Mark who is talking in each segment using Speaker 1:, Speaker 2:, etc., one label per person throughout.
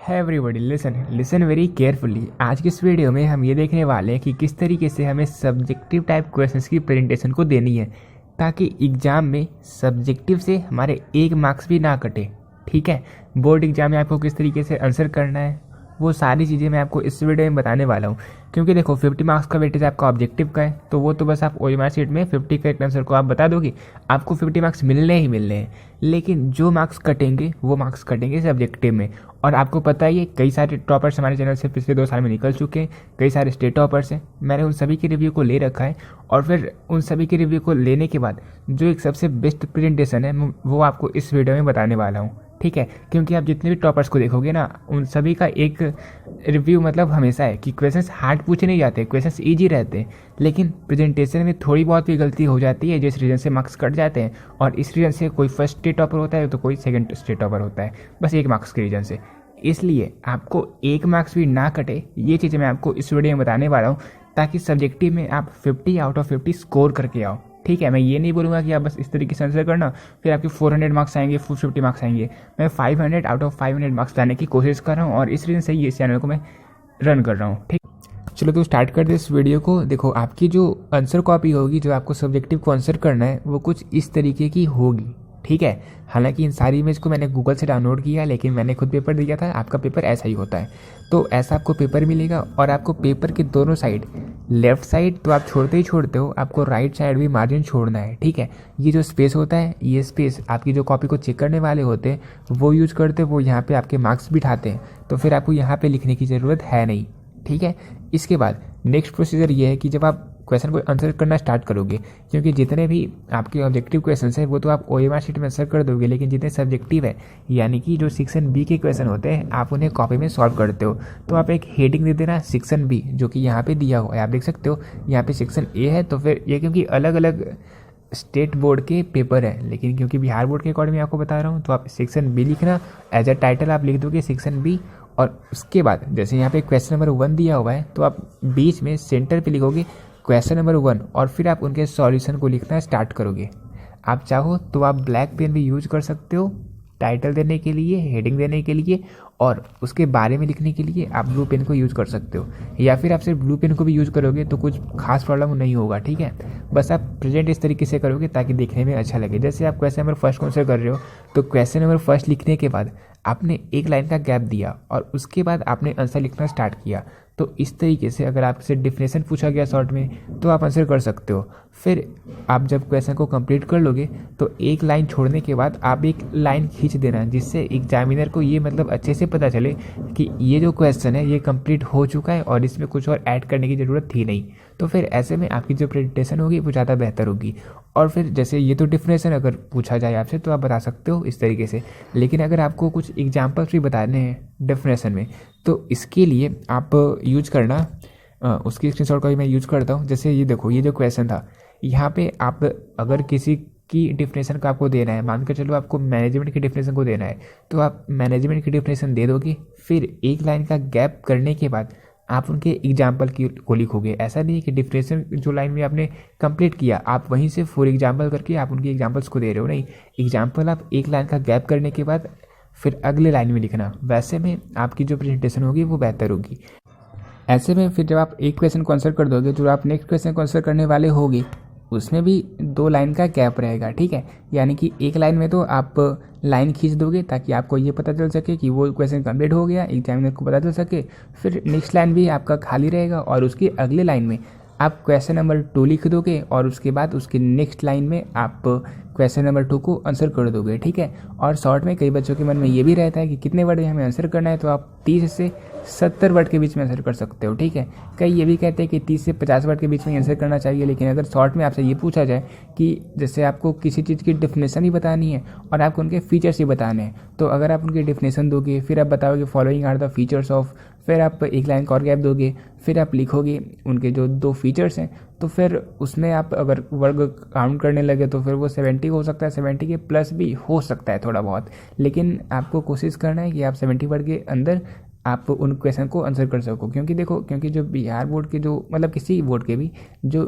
Speaker 1: है everybody listen listen very carefully. आज की इस वीडियो में हम ये देखने वाले हैं कि किस तरीके से हमें सब्जेक्टिव टाइप क्वेश्चंस की प्रेजेंटेशन को देनी है ताकि एग्ज़ाम में सब्जेक्टिव से हमारे 1 मार्क्स भी ना कटे। ठीक है, बोर्ड एग्जाम में आपको किस तरीके से आंसर करना है वो सारी चीज़ें मैं आपको इस वीडियो में बताने वाला हूँ। क्योंकि देखो 50 मार्क्स का वेटेज आपका ऑब्जेक्टिव का है, तो वो तो बस आप ओएमआर शीट में 50 करेक्ट आंसर को आप बता दोगे, आपको 50 मार्क्स मिलने ही मिलने हैं। लेकिन जो मार्क्स कटेंगे वो मार्क्स कटेंगे सब्जेक्टिव में। और आपको पता ही है कई सारे टॉपर्स हमारे चैनल से पिछले 2 साल में निकल चुके हैं, कई सारे स्टेट टॉपर्स हैं। मैंने उन सभी की रिव्यू को ले रखा है और फिर उन सभी की रिव्यू को लेने के बाद जो एक सबसे बेस्ट प्रेजेंटेशन है वो आपको इस वीडियो में बताने वाला हूँ। ठीक है, क्योंकि आप जितने भी टॉपर्स को देखोगे ना उन सभी का एक रिव्यू मतलब हमेशा है कि क्वेश्चंस हार्ड पूछे नहीं जाते, क्वेश्चंस इजी रहते हैं, लेकिन प्रेजेंटेशन में थोड़ी बहुत भी गलती हो जाती है जिस रीजन से मार्क्स कट जाते हैं। और इस रीजन से कोई फर्स्ट स्टेट टॉपर होता है तो कोई सेकंड स्टेट टॉपर होता है, बस 1 मार्क्स के रीजन से। इसलिए आपको 1 मार्क्स भी ना कटे ये चीज़ें मैं आपको इस वीडियो में बताने वाला हूँ ताकि सब्जेक्टिव में आप 50 आउट ऑफ 50 स्कोर करके आओ। ठीक है, मैं ये नहीं बोलूँगा कि आप बस इस तरीके से आंसर करना फिर आपके 400 मार्क्स आएंगे, 450 मार्क्स आएंगे। मैं 500 आउट ऑफ 500 मार्क्स लाने की कोशिश कर रहा हूँ और इस रीजन से ये चैनल को मैं रन कर रहा हूँ। ठीक, चलो तो स्टार्ट कर दे इस वीडियो को। देखो आपकी जो आंसर कॉपी होगी, जो आपको सब्जेक्टिव को आंसर करना है वो कुछ इस तरीके की होगी। ठीक है, हालांकि इन सारी इमेज को मैंने गूगल से डाउनलोड किया, लेकिन मैंने खुद पेपर दिया था। आपका पेपर ऐसा ही होता है, तो ऐसा आपको पेपर मिलेगा। और आपको पेपर के दोनों साइड, लेफ्ट साइड तो आप छोड़ते ही छोड़ते हो, आपको राइट साइड भी मार्जिन छोड़ना है। ठीक है, ये जो स्पेस होता है, ये स्पेस आपकी जो कॉपी को चेक करने वाले होते हैं वो यूज करते हैं, वो यहाँ पे आपके मार्क्स बिठाते हैं, तो फिर आपको यहाँ पे लिखने की ज़रूरत है नहीं। ठीक है, इसके बाद नेक्स्ट प्रोसीजर ये है कि जब आप क्वेश्चन को आंसर करना स्टार्ट करोगे, क्योंकि जितने भी आपके ऑब्जेक्टिव क्वेश्चन हैं वो तो आप ओएमआर शीट में आंसर कर दोगे, लेकिन जितने सब्जेक्टिव है यानी कि जो सेक्शन बी के क्वेश्चन होते हैं आप उन्हें कॉपी में सॉल्व करते हो। तो आप एक हेडिंग दे देना सेक्शन बी, जो कि यहाँ पे दिया हुआ है, आप देख सकते हो। यहाँ पे सेक्शन ए है, तो फिर ये क्योंकि अलग अलग स्टेट बोर्ड के पेपर है, लेकिन क्योंकि बिहार बोर्ड के अकॉर्डिंग मैं आपको बता रहा हूँ, तो आप सेक्शन बी लिखना, एज अ टाइटल आप लिख दोगे सेक्शन बी। और उसके बाद जैसे यहाँ पे क्वेश्चन नंबर 1 दिया हुआ है, तो आप बीच में सेंटर पे लिखोगे क्वेश्चन नंबर 1 और फिर आप उनके सॉल्यूशन को लिखना स्टार्ट करोगे। आप चाहो तो आप ब्लैक पेन भी यूज कर सकते हो टाइटल देने के लिए, हेडिंग देने के लिए, और उसके बारे में लिखने के लिए आप ब्लू पेन को यूज़ कर सकते हो। या फिर आप सिर्फ ब्लू पेन को भी यूज़ करोगे तो कुछ खास प्रॉब्लम नहीं होगा। ठीक है, बस आप प्रेजेंट इस तरीके से करोगे ताकि देखने में अच्छा लगे। जैसे आप क्वेश्चन नंबर फर्स्ट को आंसर कर रहे हो, तो क्वेश्चन नंबर फर्स्ट लिखने के बाद आपने 1 लाइन का गैप दिया और उसके बाद आपने आंसर लिखना स्टार्ट किया। तो इस तरीके से अगर आपसे डेफिनेशन पूछा गया शॉर्ट में तो आप आंसर कर सकते हो। फिर आप जब क्वेश्चन को कंप्लीट कर लोगे तो 1 लाइन छोड़ने के बाद आप 1 लाइन खींच देना, जिससे एग्जामिनर को ये मतलब अच्छे से पता चले कि ये जो क्वेश्चन है ये कंप्लीट हो चुका है और इसमें कुछ और ऐड करने की ज़रूरत थी नहीं। तो फिर ऐसे में आपकी जो प्रेजेंटेशन होगी वो ज़्यादा बेहतर होगी। और फिर जैसे ये तो डेफिनेशन अगर पूछा जाए आपसे तो आप बता सकते हो इस तरीके से, लेकिन अगर आपको कुछ एग्जाम्पल्स भी बताने हैं डेफिनेशन में तो इसके लिए आप यूज करना उसकी स्क्रीनशॉट का भी मैं यूज करता हूँ। जैसे ये देखो, ये जो क्वेश्चन था यहाँ पे आप अगर किसी की डेफिनेशन का आपको देना है, मान कर चलो आपको मैनेजमेंट की डेफिनेशन को देना है, तो आप मैनेजमेंट की डेफिनेशन दे दोगे। फिर 1 लाइन का गैप करने के बाद आप उनके एग्जाम्पल को लिखोगे। ऐसा नहीं है कि डेफिनेशन जो लाइन में आपने कंप्लीट किया आप वहीं से फॉर एग्जाम्पल करके आप उनके एग्जाम्पल्स को दे रहे हो, नहीं, एग्जाम्पल आप 1 लाइन का गैप करने के बाद फिर अगले लाइन में लिखना। वैसे में आपकी जो प्रेजेंटेशन होगी वो बेहतर होगी। ऐसे में फिर जब आप एक क्वेश्चन को आंसर कर दोगे, जो आप नेक्स्ट क्वेश्चन को आंसर करने वाले होगे उसमें भी 2 लाइन का गैप रहेगा। ठीक है, यानी कि 1 लाइन में तो आप लाइन खींच दोगे ताकि आपको ये पता चल सके कि वो क्वेश्चन कंप्लीट हो गया, एग्जामिनर को पता चल सके। फिर नेक्स्ट लाइन भी आपका खाली रहेगा और उसकी अगले लाइन में आप क्वेश्चन नंबर 2 लिख दोगे और उसके बाद उसके नेक्स्ट लाइन में आप क्वेश्चन नंबर 2 को आंसर कर दोगे। ठीक है, और शॉर्ट में कई बच्चों के मन में ये भी रहता है कि कितने वर्ड हमें आंसर करना है, तो आप 30 से 70 वर्ड के बीच में आंसर कर सकते हो। ठीक है, कई ये भी कहते हैं कि 30 से 50 वर्ड के बीच में आंसर करना चाहिए, लेकिन अगर शॉर्ट में आपसे ये पूछा जाए कि जैसे आपको किसी चीज़ की डेफिनेशन ही बतानी है और आपको उनके फीचर्स ही बताने हैं, तो अगर आप उनकी डेफिनेशन दोगे, फिर आप बताओगे following are the features of, फिर आप 1 लाइन का और गैप दोगे, फिर आप लिखोगे उनके जो 2 फीचर्स हैं, तो फिर उसमें आप अगर वर्ग काउंट करने लगे तो फिर वो 70 हो सकता है, 70 के प्लस भी हो सकता है थोड़ा बहुत, लेकिन आपको कोशिश करना है कि आप 70 वर्ड के अंदर आप उन क्वेश्चन को आंसर कर सको। क्योंकि देखो, क्योंकि जो बिहार बोर्ड के जो मतलब किसी बोर्ड के भी जो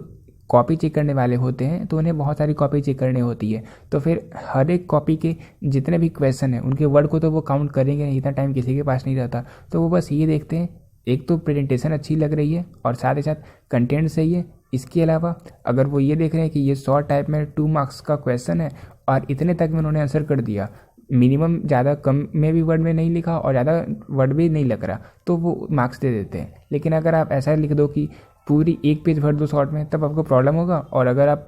Speaker 1: कॉपी चेक करने वाले होते हैं तो उन्हें बहुत सारी कॉपी चेक करनी होती है। तो फिर हर एक कॉपी के जितने भी क्वेश्चन हैं उनके वर्ड को तो वो काउंट करेंगे नहीं, इतना टाइम किसी के पास नहीं रहता। तो वो बस ये देखते हैं एक तो प्रेजेंटेशन अच्छी लग रही है और साथ ही साथ कंटेंट सही है। इसके अलावा अगर वो ये देख रहे हैं कि ये शॉर्ट टाइप में 2 मार्क्स का क्वेश्चन है और इतने तक में उन्होंने आंसर कर दिया, मिनिमम ज़्यादा कम में भी वर्ड में नहीं लिखा और ज़्यादा वर्ड भी नहीं लग रहा, तो वो मार्क्स दे देते हैं। लेकिन अगर आप ऐसा लिख दो कि पूरी 1 पेज भर दो शॉर्ट में, तब आपको प्रॉब्लम होगा। और अगर आप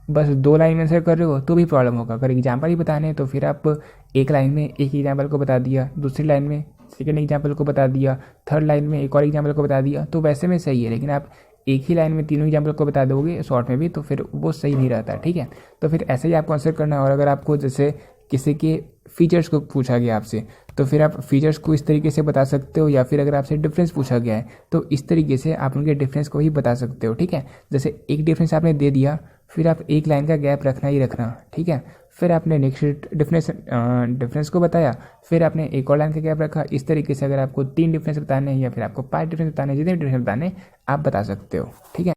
Speaker 1: बस 2 लाइन में आंसर कर रहे हो तो भी प्रॉब्लम होगा। अगर एग्जाम्पल ही बताने हैं तो फिर आप एक लाइन में एक एग्जाम्पल को बता दिया, दूसरी लाइन में सेकेंड एग्जाम्पल को बता दिया, थर्ड लाइन में एक और एग्जाम्पल को बता दिया, तो वैसे में सही है। लेकिन आप एक ही लाइन में तीनों एग्जाम्पल को बता दोगे शॉर्ट में भी, तो फिर वो सही नहीं रहता, ठीक है। तो फिर ऐसे ही आपको आंसर करना है। और अगर आपको जैसे किसी के फीचर्स को पूछा गया आपसे, तो फिर आप फीचर्स को इस तरीके से बता सकते हो, या फिर अगर आपसे डिफरेंस पूछा गया है तो इस तरीके से आप उनके डिफरेंस को ही बता सकते हो, ठीक है। जैसे एक डिफरेंस आपने दे दिया, फिर आप एक लाइन का गैप रखना ही रखना, ठीक है। फिर आपने नेक्स्ट डिफरेंस को बताया, फिर आपने एक और लाइन का गैप रखा। इस तरीके से अगर आपको 3 डिफरेंस बताने हैं या फिर आपको 5 डिफरेंस बताने हैं, जितने डिफरेंस बताने आप बता सकते हो, ठीक है।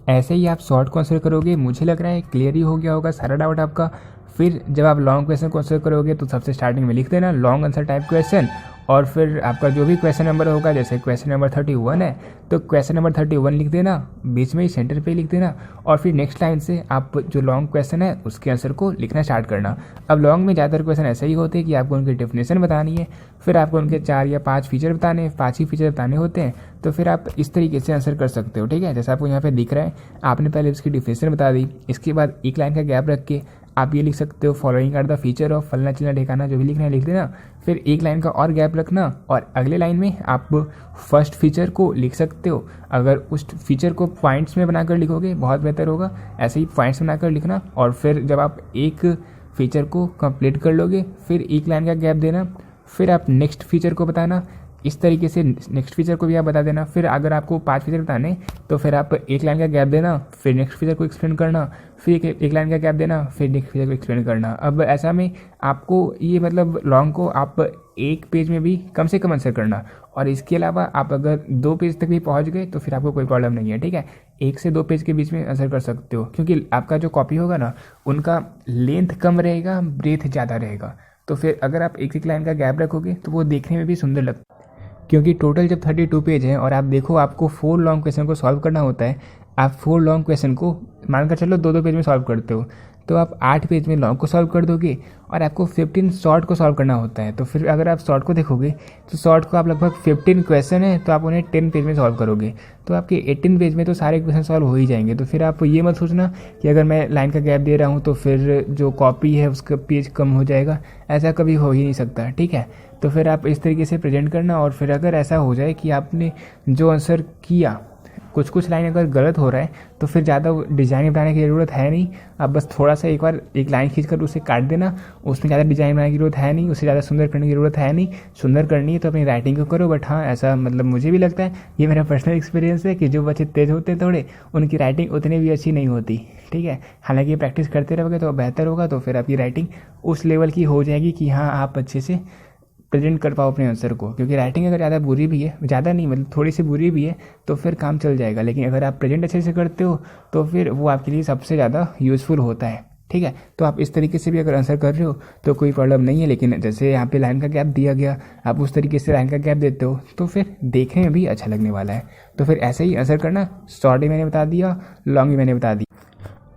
Speaker 1: ऐसे ही आप शॉर्ट को आंसर करोगे। मुझे लग रहा है क्लियर ही हो गया होगा सारा डाउट आपका। फिर जब आप लॉन्ग क्वेश्चन को आंसर करोगे तो सबसे स्टार्टिंग में लिख देना लॉन्ग आंसर टाइप क्वेश्चन, और फिर आपका जो भी क्वेश्चन नंबर होगा, जैसे क्वेश्चन नंबर 31 है तो क्वेश्चन नंबर 31 लिख देना, बीच में ही सेंटर पे लिख देना, और फिर नेक्स्ट लाइन से आप जो लॉन्ग क्वेश्चन है उसके आंसर को लिखना स्टार्ट करना। अब लॉन्ग में ज़्यादातर क्वेश्चन ऐसे ही होते हैं कि आपको उनकी डेफिनेशन बतानी है, फिर आपको उनके 4 या 5 फीचर बताने, 5 ही फीचर बताने होते हैं। तो फिर आप इस तरीके से आंसर कर सकते हो, ठीक है। जैसे आपको यहाँ पे दिख रहा है, आपने पहले उसकी डेफिनेशन बता दी, इसके बाद एक लाइन का गैप रख के आप ये लिख सकते हो following are the feature of फलना चिलना ठिकाना, जो भी लिखना है लिख देना। फिर एक लाइन का और गैप रखना और अगले लाइन में आप फर्स्ट फीचर को लिख सकते हो। अगर उस फीचर को पॉइंट्स में बनाकर लिखोगे बहुत बेहतर होगा, ऐसे ही पॉइंट्स बनाकर लिखना। और फिर जब आप एक फीचर को कंप्लीट कर लोगे फिर एक लाइन का गैप देना, फिर आप नेक्स्ट फीचर को बताना। इस तरीके से नेक्स्ट फीचर को भी आप बता देना। फिर अगर आपको 5 फीचर बताने तो फिर आप एक लाइन का गैप देना, फिर नेक्स्ट फीचर को एक्सप्लेन करना, फिर एक लाइन का गैप देना, फिर नेक्स्ट फीचर को एक्सप्लेन करना। अब ऐसा में आपको ये मतलब लॉन्ग को आप एक पेज में भी कम से कम आंसर करना। और इसके अलावा आप अगर 2 पेज तक भी पहुंच गए तो फिर आपको कोई प्रॉब्लम नहीं है, ठीक है। 1 से 2 पेज के बीच में आंसर कर सकते हो, क्योंकि आपका जो कॉपी होगा ना उनका लेंथ कम रहेगा, ब्रेथ ज़्यादा रहेगा। तो फिर अगर आप एक लाइन का गैप रखोगे तो वो देखने में भी सुंदर लगता है। क्योंकि टोटल जब 32 पेज हैं और आप देखो आपको 4 लॉन्ग क्वेश्चन को सॉल्व करना होता है, आप 4 लॉन्ग क्वेश्चन को मानकर चलो 2-2 पेज में सॉल्व करते हो, तो आप 8 पेज में लॉन्ग को सॉल्व कर दोगे और आपको 15 शॉर्ट को सॉल्व करना होता है। तो फिर अगर आप शॉर्ट को देखोगे तो शॉर्ट को आप लगभग 15 क्वेश्चन है तो आप उन्हें 10 पेज में सॉल्व करोगे, तो आपके 18 पेज में तो सारे क्वेश्चन सॉल्व हो ही जाएंगे। तो फिर आप ये मत सोचना कि अगर मैं लाइन का गैप दे रहा हूँ तो फिर जो कॉपी है उसका पेज कम हो जाएगा, ऐसा कभी हो ही नहीं सकता, ठीक है। तो फिर आप इस तरीके से प्रेजेंट करना। और फिर अगर ऐसा हो जाए कि आपने जो आंसर किया कुछ लाइन अगर गलत हो रहा है तो फिर ज़्यादा डिज़ाइन बनाने की ज़रूरत है नहीं, आप बस थोड़ा सा एक बार एक लाइन खींचकर उसे काट देना, उसमें ज़्यादा डिज़ाइन बनाने की ज़रूरत है नहीं, उसे ज़्यादा सुंदर करने की ज़रूरत है नहीं। सुंदर करनी है तो अपनी राइटिंग को करो, बट हाँ ऐसा मतलब मुझे भी लगता है, ये मेरा पर्सनल एक्सपीरियंस है कि जो बच्चे तेज़ होते हैं थोड़े उनकी राइटिंग उतनी भी अच्छी नहीं होती, ठीक है। हालांकि प्रैक्टिस करते रहोगे तो बेहतर होगा, तो फिर आपकी राइटिंग उस लेवल की हो जाएगी कि हाँ आप अच्छे से प्रेजेंट कर पाओ अपने आंसर को। क्योंकि राइटिंग अगर ज़्यादा बुरी भी है, ज़्यादा नहीं मतलब थोड़ी सी बुरी भी है, तो फिर काम चल जाएगा। लेकिन अगर आप प्रेजेंट अच्छे से करते हो तो फिर वो आपके लिए सबसे ज़्यादा यूज़फुल होता है, ठीक है। तो आप इस तरीके से भी अगर आंसर कर रहे हो तो कोई प्रॉब्लम नहीं है। लेकिन जैसे यहाँ पे लाइन का गैप दिया गया, आप उस तरीके से लाइन का गैप देते हो तो फिर देखने में भी अच्छा लगने वाला है। तो फिर ऐसे ही आंसर करना। शॉर्ट ही मैंने बता दिया, लॉन्ग ही मैंने बता दिया।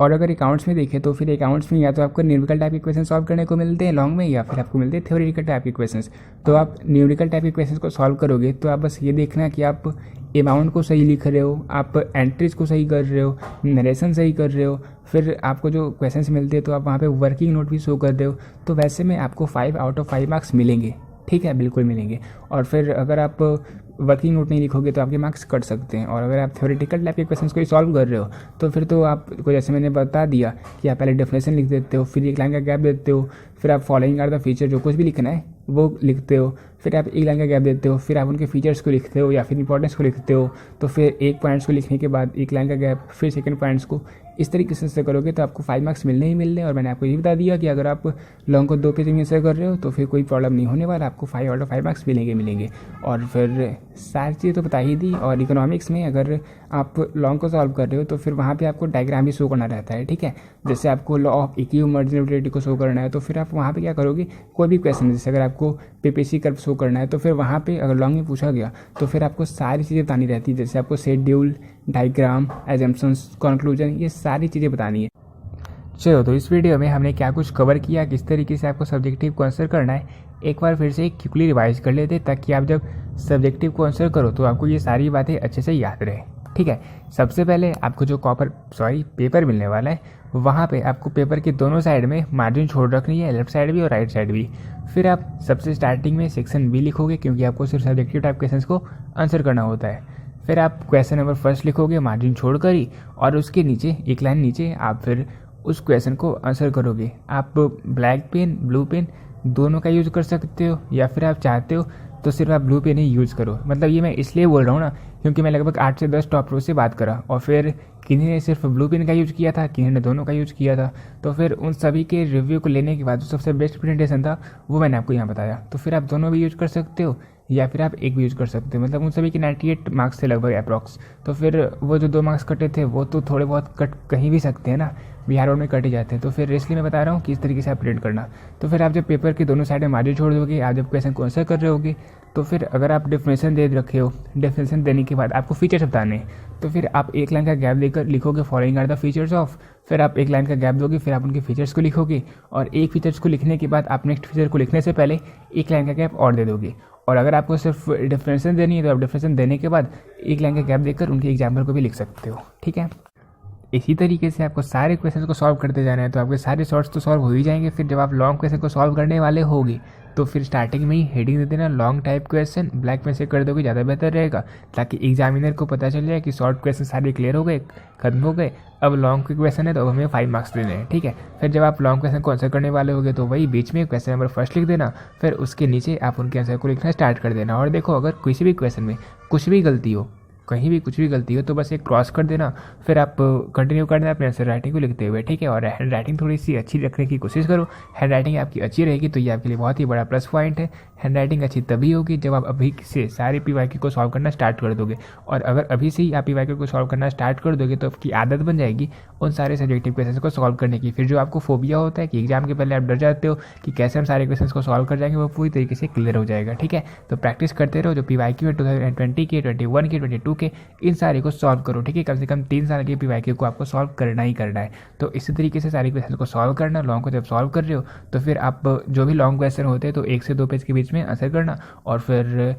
Speaker 1: और अगर अकाउंट्स में देखें तो फिर अकाउंट्स में या तो आपको न्यूमेरिकल टाइप के क्वेश्चन सॉल्व करने को मिलते हैं लॉन्ग में, या फिर आपको मिलते हैं थ्योरेटिकल टाइप के क्वेश्चंस। तो आप न्यूमेरिकल टाइप के क्वेश्चंस को सॉल्व करोगे तो आप बस ये देखना कि आप अमाउंट को सही लिख रहे हो, आप एंट्रीज को सही कर रहे हो, नरेशन सही कर रहे हो, फिर आपको जो क्वेश्चंस मिलते हैं तो आप वहाँ पे वर्किंग नोट भी शो कर रहे हो, तो वैसे में आपको 5 आउट ऑफ 5 मार्क्स मिलेंगे, ठीक है, बिल्कुल मिलेंगे। और फिर अगर आप वर्किंग नोट नहीं लिखोगे तो आपके मार्क्स कट सकते हैं। और अगर आप थ्योरेटिकल टाइप के क्वेश्चंस को ही सॉल्व कर रहे हो तो फिर तो आपको जैसे मैंने बता दिया कि आप पहले डेफिनेशन लिख देते हो, फिर एक लाइन का गैप देते हो, फिर आप फॉलोइंग आर द फीचर जो कुछ भी लिखना है वो लिखते हो, फिर आप एक लाइन का गैप देते हो, फिर आप उनके फीचर्स को लिखते हो या फिर इंपॉर्टेंस को लिखते हो। तो फिर एक पॉइंट्स को लिखने के बाद एक लाइन का गैप, फिर सेकंड पॉइंट्स को, इस तरीके से करोगे तो आपको 5 मार्क्स मिलने ही मिलने। और मैंने आपको ये बता दिया कि अगर आप लॉन्ग को 2 पेज में आंसर कर रहे हो तो फिर कोई प्रॉब्लम नहीं होने वाला, आपको 5 आउट ऑफ 5 मार्क्स मिलेंगे। और फिर सारी चीज़ें तो बता ही दी। और इकोनॉमिक्स में अगर
Speaker 2: आप लॉन्ग को सॉल्व कर रहे हो तो फिर वहाँ पे आपको डायग्राम भी शो करना रहता है, ठीक है। जैसे आपको लॉ ऑफ इक्विमर्जिबिलिटी को शो करना है तो फिर आप वहाँ पे क्या करोगे, कोई भी क्वेश्चन जैसे अगर आपको पीपीसी कर्व शो करना है तो फिर वहाँ पे अगर लॉन्ग में पूछा गया तो फिर आपको सारी चीज़ें बतानी रहती है, जैसे आपको शेड्यूल, डायग्राम, एजम्पशंस, कंक्लूजन, ये सारी चीज़ें बतानी है।
Speaker 1: चलो, तो इस वीडियो में हमने क्या कुछ कवर किया, किस तरीके से आपको सब्जेक्टिव को आंसर करना है, एक बार फिर से क्विकली रिवाइज कर लेते ताकि आप जब सब्जेक्टिव को आंसर करो तो आपको ये सारी बातें अच्छे से याद रहे। ठीक है, सबसे पहले आपको जो पेपर मिलने वाला है वहाँ पे आपको पेपर के दोनों साइड में मार्जिन छोड़ रखनी है, लेफ्ट साइड भी और राइट साइड भी। फिर आप सबसे स्टार्टिंग में सेक्शन बी लिखोगे क्योंकि आपको सिर्फ सब्जेक्टिव टाइप क्वेश्चन को आंसर करना होता है। फिर आप क्वेश्चन नंबर फर्स्ट लिखोगे मार्जिन छोड़कर ही, और उसके नीचे एक लाइन नीचे आप फिर उस क्वेश्चन को आंसर करोगे। आप ब्लैक पेन, ब्लू पेन दोनों का यूज़ कर सकते हो, या फिर आप चाहते हो तो सिर्फ आप ब्लू पेन ही यूज़ करो। मतलब ये मैं इसलिए बोल रहा हूँ ना क्योंकि मैं लगभग 8 से 10 टॉपरों से बात करा और फिर किन्हीं ने सिर्फ ब्लू पेन का यूज़ किया था, किन्हीं ने दोनों का यूज़ किया था। तो फिर उन सभी के रिव्यू को लेने के बाद जो सबसे बेस्ट प्रेजेंटेशन था वो मैंने आपको यहाँ बताया। तो फिर आप दोनों भी यूज़ कर सकते हो या फिर आप एक भी यूज़ कर सकते हो। मतलब उन सभी के 98 मार्क्स थे लगभग अप्रॉक्स। तो फिर वो जो 2 मार्क्स कटे थे वो तो थोड़े बहुत कट कहीं भी सकते हैं ना, बिहार रोड में कट ही जाते हैं। तो फिर इसलिए मैं बता रहा हूँ कि इस तरीके से आप प्रिंट करना। तो फिर आप जब पेपर के दोनों साइड में मार्जिन छोड़ दोगे, आप जब क्वेश्चन को आंसर कर रहे होगे तो फिर अगर आप डेफिनेशन दे रखे हो, डेफिनेशन देने के बाद आपको फीचर्स बताने हैं तो फिर आप एक लाइन का गैप देकर लिखोगे following are the features of. फिर आप एक लाइन का गैप दोगे, फिर आप उनके फीचर्स को लिखोगे, और एक फीचर्स को लिखने के बाद आप नेक्स्ट फीचर को लिखने से पहले एक लाइन का गैप और दे दोगे। और अगर आपको सिर्फ डेफिनेशन देनी है तो आप डेफिनेशन देने के बाद एक लाइन का गैप देकर उनके एग्जाम्पल को भी लिख सकते हो। ठीक है, इसी तरीके से आपको सारे क्वेश्चन को सॉल्व करते जाना है तो आपके सारे शॉर्ट्स तो सॉल्व हो ही जाएंगे। फिर जब आप लॉन्ग क्वेश्चन को सॉल्व करने वाले होगे तो फिर स्टार्टिंग में ही हेडिंग दे देना लॉन्ग टाइप क्वेश्चन, ब्लैक में से कर दोगे ज़्यादा बेहतर रहेगा, ताकि एग्जामिनर को पता चल जाए कि शॉर्ट क्वेश्चन सारे क्लियर हो गए, खत्म हो गए, अब लॉन्ग के क्वेश्चन है तो अब हमें 5 मार्क्स देने हैं। ठीक है, फिर जब आप लॉन्ग क्वेश्चन को आंसर करने वाले होगे तो वही बीच में क्वेश्चन नंबर फर्स्ट लिख देना, फिर उसके नीचे आप उनके आंसर को लिखना स्टार्ट कर देना। और देखो, अगर किसी भी क्वेश्चन में कुछ भी गलती हो, कहीं भी कुछ भी गलती हो तो बस एक क्रॉस कर देना, फिर आप कंटिन्यू कर देना अपने आंसर राइटिंग को लिखते हुए। ठीक है, और हैंड राइटिंग थोड़ी सी अच्छी रखने की कोशिश करो। हैंड राइटिंग आपकी अच्छी रहेगी तो ये आपके लिए बहुत ही बड़ा प्लस पॉइंट है। हैंड राइटिंग अच्छी तभी होगी जब आप अभी से सारे पीवाईक्यू को सॉल्व करना स्टार्ट कर दोगे, और अगर अभी से ही आप पीवाईक्यू को सॉल्व करना स्टार्ट कर दोगे तो आपकी आदत बन जाएगी उन सारे सब्जेक्टिव क्वेश्चन को सॉल्व करने की। फिर जो आपको फोबिया होता है कि एग्जाम के पहले आप डर जाते हो कि कैसे हम सारे क्वेश्चन को सॉल्व कर जाएंगे, वो पूरी तरीके से क्लियर हो जाएगा। ठीक है, तो प्रैक्टिस करते रहो। जो पीवाईक्यू है 2020 के, 21 के, 22 के, इन सारे को सॉल्व करो। ठीक है, कम से कम 3 साल के पीवाईक्यू को आपको सॉल्व करना ही करना है। तो इसी तरीके से सारे क्वेश्चन को सॉल्व करना। लॉन्ग को जब सॉल्व कर रहे हो तो फिर आप जो भी लॉन्ग क्वेश्चन होते हैं तो 1 से 2 पेज के बीच में आंसर करना, और फिर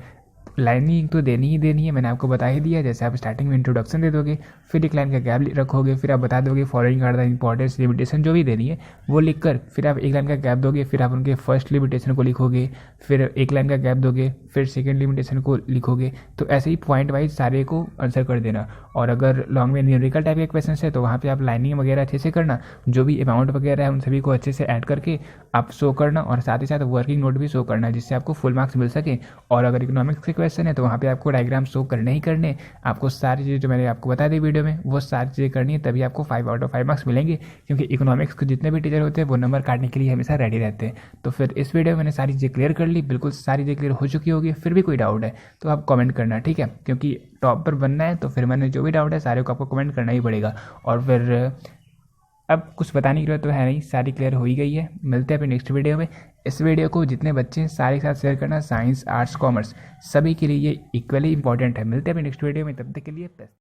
Speaker 1: लाइनिंग तो देनी ही देनी है, मैंने आपको बता ही दिया। जैसे आप स्टार्टिंग में इंट्रोडक्शन दे दोगे, फिर एक लाइन का गैप रखोगे, फिर आप बता दोगे following are the importance, limitation जो भी देनी है वो लिखकर फिर आप एक लाइन का गैप दोगे, फिर आप उनके फर्स्ट लिमिटेशन को लिखोगे, फिर एक लाइन का गैप दोगे, फिर सेकंड लिमिटेशन को लिखोगे। तो ऐसे ही पॉइंट वाइज सारे को आंसर कर देना। और अगर लॉन्ग में न्यूमेरिकल टाइप के क्वेश्चन है तो वहाँ पे आप लाइनिंग वगैरह अच्छे से करना, जो भी अमाउंट वगैरह है उन सभी को अच्छे से ऐड करके आप शो करना, और साथ ही साथ वर्किंग नोट भी शो करना जिससे आपको फुल मार्क्स मिल सके। और अगर इकोनॉमिक्स के क्वेश्चन है तो वहाँ पे आपको डायग्राम शो करने ही करने, आपको सारी चीज़ें जो मैंने आपको बता दी वीडियो में वो सारी चीज़ें करनी है, तभी आपको 5 आउट ऑफ 5 मार्क्स मिलेंगे। क्योंकि इकोनॉमिक्स के जितने भी टीचर होते हैं वो नंबर काटने के लिए हमेशा रेडी रहते हैं। तो फिर इस वीडियो में मैंने सारी चीज़ें क्लियर कर ली, बिल्कुल सारी चीज़ें क्लियर हो चुकी होगी। फिर भी कोई डाउट है तो आप कमेंट करना, ठीक है, क्योंकि टॉप पर बनना है तो फिर मैंने जो भी डाउट है सारे को आपको कमेंट करना ही पड़ेगा। और फिर अब कुछ बताने की जरूरत तो है नहीं, सारी क्लियर हो ही गई है। मिलते हैं फिर नेक्स्ट वीडियो में। इस वीडियो को जितने बच्चे हैं सारे के साथ शेयर करना, साइंस, आर्ट्स, कॉमर्स सभी के लिए ये इक्वली इंपॉर्टेंट है। मिलते हैं फिर नेक्स्ट वीडियो में, तब तक के लिए